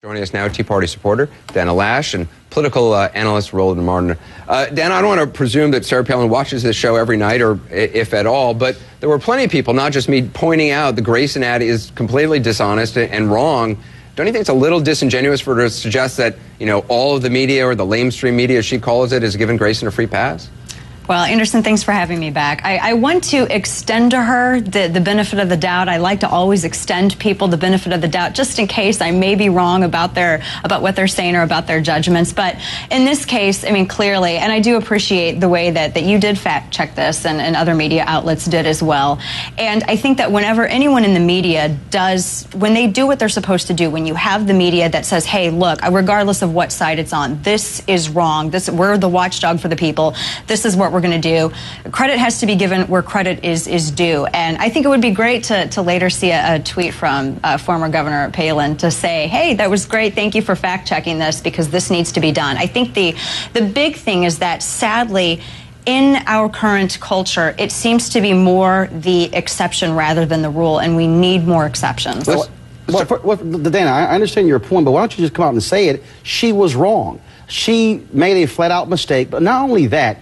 Joining us now, Tea Party supporter Dana Loesch and political analyst Roland Martin. Dana, I don't want to presume that Sarah Palin watches this show every night, or if at all, but there were plenty of people, not just me, pointing out the Grayson ad is completely dishonest and wrong. Don't you think it's a little disingenuous for her to suggest that, you know, all of the media, or the lamestream media, as she calls it, has given Grayson a free pass? Well, Anderson, thanks for having me back. I want to extend to her the benefit of the doubt. I like to always extend people the benefit of the doubt, just in case I may be wrong about what they're saying or about their judgments. But in this case, I mean, clearly, and I do appreciate the way that you did fact check this, and other media outlets did as well. And I think that whenever anyone in the media when they do what they're supposed to do, when you have the media that says, hey, look, regardless of what side it's on, this is wrong. We're the watchdog for the people. This is what we're going to do. Credit has to be given where credit is due. And I think it would be great to later see a tweet from former Governor Palin to say, hey, that was great. Thank you for fact checking this, because this needs to be done. I think the big thing is that, sadly, in our current culture, it seems to be more the exception rather than the rule, and we need more exceptions. Well, Dana, I understand your point, but why don't you just come out and say it? She was wrong. She made a flat-out mistake. But not only that,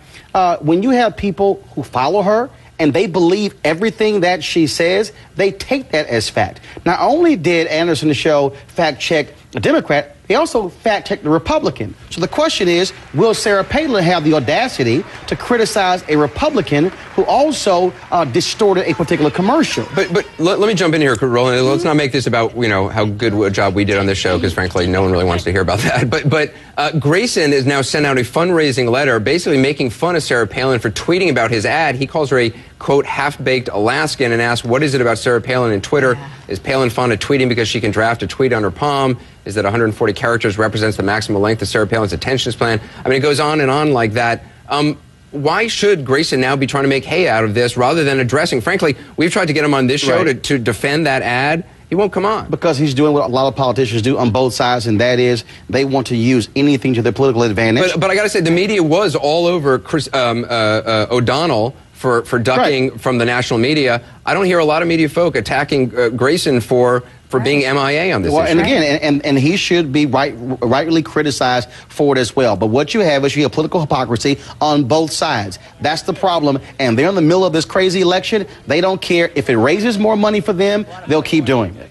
when you have people who follow her and they believe everything that she says, they take that as fact. Not only did Anderson's show fact-check a Democrat, they also fact-checked the Republican. So the question is, will Sarah Palin have the audacity to criticize a Republican who also distorted a particular commercial? But let me jump in here, Roland. Let's not make this about, you know, how good a job we did on this show, because frankly, no one really wants to hear about that. But Grayson has now sent out a fundraising letter basically making fun of Sarah Palin for tweeting about his ad. He calls her a, quote, half-baked Alaskan, and asks, what is it about Sarah Palin and Twitter? Is Palin fond of tweeting because she can draft a tweet on her palm? Is that 140 characters represents the maximum length of Sarah Palin's attention span? I mean, it goes on and on like that. Why should Grayson now be trying to make hay out of this rather than addressing? Frankly, we've tried to get him on this show to defend that ad. He won't come on. Because he's doing what a lot of politicians do on both sides, and that is they want to use anything to their political advantage. But I got to say, the media was all over Chris O'Donnell for ducking from the national media. I don't hear a lot of media folk attacking Grayson for being MIA on this issue. And again, and he should be rightly criticized for it as well. But what you have is you have political hypocrisy on both sides. That's the problem. And they're in the middle of this crazy election. They don't care. If it raises more money for them, they'll keep doing it.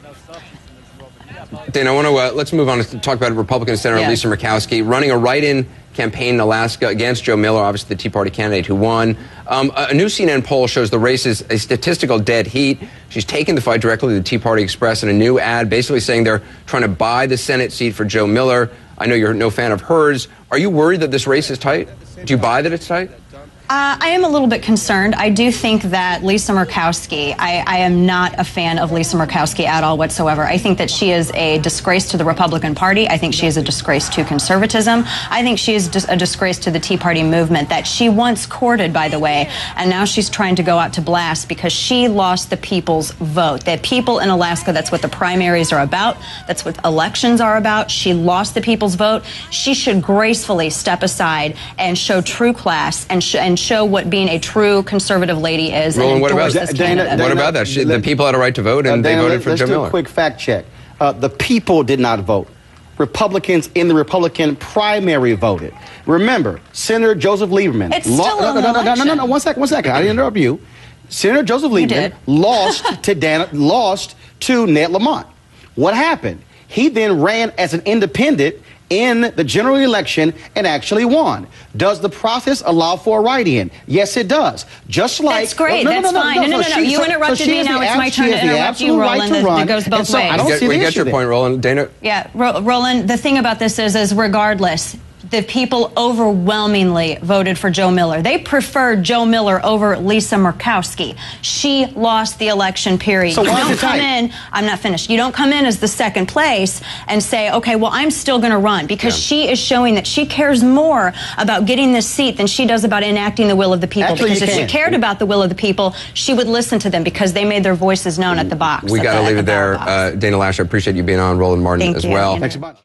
Dana, I want to let's move on to talk about Republican Senator Lisa Murkowski running a write-in campaign in Alaska against Joe Miller, obviously the Tea Party candidate who won. A new CNN poll shows the race is a statistical dead heat. She's taken the fight directly to the Tea Party Express in a new ad, basically saying they're trying to buy the Senate seat for Joe Miller. I know you're no fan of hers. Are you worried that this race is tight? Do you buy that it's tight? I am a little bit concerned. I do think that Lisa Murkowski, I am not a fan of Lisa Murkowski at all whatsoever. I think that she is a disgrace to the Republican Party. I think she is a disgrace to conservatism. I think she is a disgrace to the Tea Party movement that she once courted, by the way, and now she's trying to go out to blast because she lost the people's vote. The people in Alaska, that's what the primaries are about. That's what elections are about. She lost the people's vote. She should gracefully step aside and show true class and show what being a true conservative lady is. Roland, what about that? Dana, what about that? The people had a right to vote, and they voted for Joe Miller. Let's do a quick fact check. The people did not vote. Republicans in the Republican primary voted. Remember, Senator Joseph Lieberman. It's still no. 1 second. I didn't interrupt you. Senator Joseph Lieberman lost to Ned Lamont. What happened? He then ran as an independent in the general election and actually won. Does the process allow for a write-in? Yes, it does. Just like... That's great. That's fine. No. You interrupted me. Now it's my turn to interrupt you, Roland. It goes both ways. We get your point, Roland. Dana? Yeah, Roland, the thing about this is regardless, the people overwhelmingly voted for Joe Miller. They preferred Joe Miller over Lisa Murkowski. She lost the election, period. So you don't come in, I'm not finished. You don't come in as the second place and say, okay, well, I'm still going to run, because she is showing that she cares more about getting this seat than she does about enacting the will of the people. Actually, because if she cared about the will of the people, she would listen to them, because they made their voices known at the box. We got to leave it there. Dana Loesch, I appreciate you being on. Roland Martin as well. Thanks a bunch.